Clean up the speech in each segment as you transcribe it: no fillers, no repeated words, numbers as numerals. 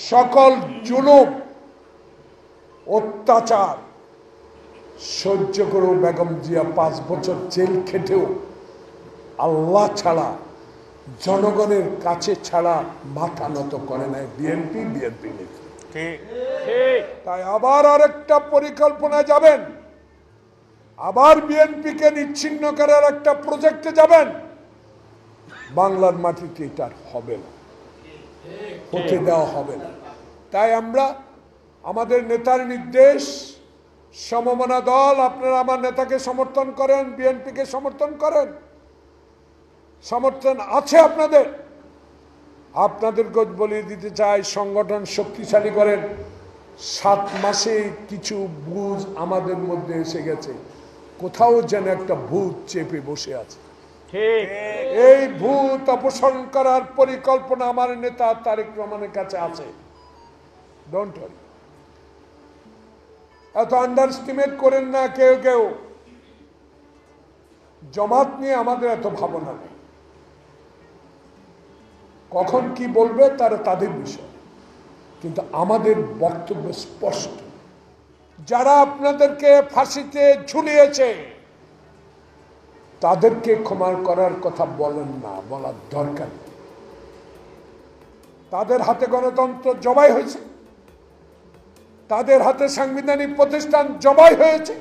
সকল জুলুম অত্যাচার সহ্য করেও বেগম জিয়া 5 বছর জেল খেটেও আল্লাহ ছাড়া জনগণের কাছে ছাড়া মাথা নত করে নাই বিএনপি নেত্রী। তাই আবার আরেকটা পরিকল্পনা যাবেন, আবার বিএনপিকে নিচ্ছিন্ন করার একটা প্রজেক্টে যাবেন। বাংলার মাটিতে এটা হবে না, হতে দেওয়া হবে না। তাই আমরা আমাদের নেতার নির্দেশ, সমমনা দল, আপনারা আমার নেতাকে সমর্থন করেন, বিএনপিকে সমর্থন করেন, সমর্থন আছে আপনাদের। আপনাদেরকে বলে দিতে চাই, সংগঠন শক্তিশালী করেন। 7 মাসে কিছু বুঝ আমাদের মধ্যে এসে গেছে, কোথাও যেন একটা ভূত চেপে বসে আছে। এই ভূত অপসারণ করার পরিকল্পনা আমার নেতা তারেক রহমানের কাছে আছে। ডোন্ট ওয়ারি, এত আন্ডারস্টিমেট করেন না কেউ কেউ। জামাত নিয়ে আমাদের এত ভাবনা নেই, কখন কি বলবে তারা তাদের বিষয়, কিন্তু আমাদের বক্তব্য স্পষ্ট। যারা আপনাদেরকে ফাঁসিতে ঝুলিয়েছে তাদেরকে ক্ষমা করার কথা বলেন না, বলার দরকার নেই। তাদের হাতে গণতন্ত্র জবাই হয়েছে, তাদের হাতে সাংবিধানিক প্রতিষ্ঠান জবাই হয়েছে,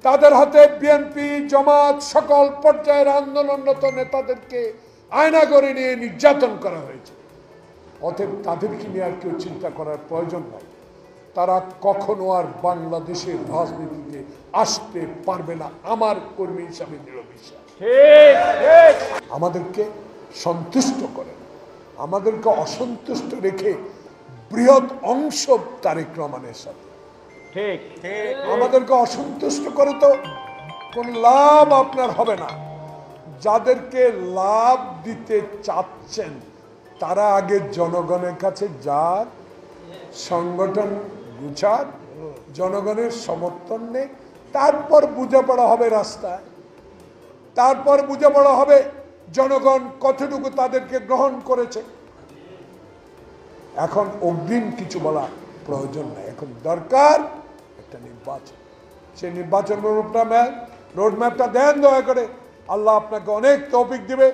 তাদের হাতে বিএনপি জামাত সকল পর্যায়ের আন্দোলনরত নেতাদেরকে আয়না করে নিয়ে নির্যাতন করা হয়েছে। অতএব তাদেরকে নিয়ে আর কেউ চিন্তা করার প্রয়োজন নাই। তারা কখনো আর বাংলাদেশের রাজনীতিতে আসতে পারবে না, আমার কর্মী হিসাবে দৃঢ় বিশ্বাস। আমাদেরকে সন্তুষ্ট করেন, আমাদেরকে অসন্তুষ্ট রেখে বৃহৎ অংশ তারেক রহমানের সাথে আমাদেরকে অসন্তুষ্ট করে তো কোন লাভ আপনার হবে না। যাদেরকে লাভ দিতে চাচ্ছেন তারা আগে জনগণের কাছে যাক, সংগঠন গুছাক, জনগণের সমর্থন নেই, তারপর বোঝাপড়া হবে রাস্তায়, তারপর বোঝাপড়া হবে জনগণ কতটুকু তাদেরকে গ্রহণ করেছে। এখন অগ্রিম কিছু বলা প্রয়োজন নাই, এখন দরকার একটা নির্বাচন। সেই নির্বাচন রোডম্যাপটা দেন দয়া করে। আল্লাহ আপনাকে অনেক তৌফিক দিবে।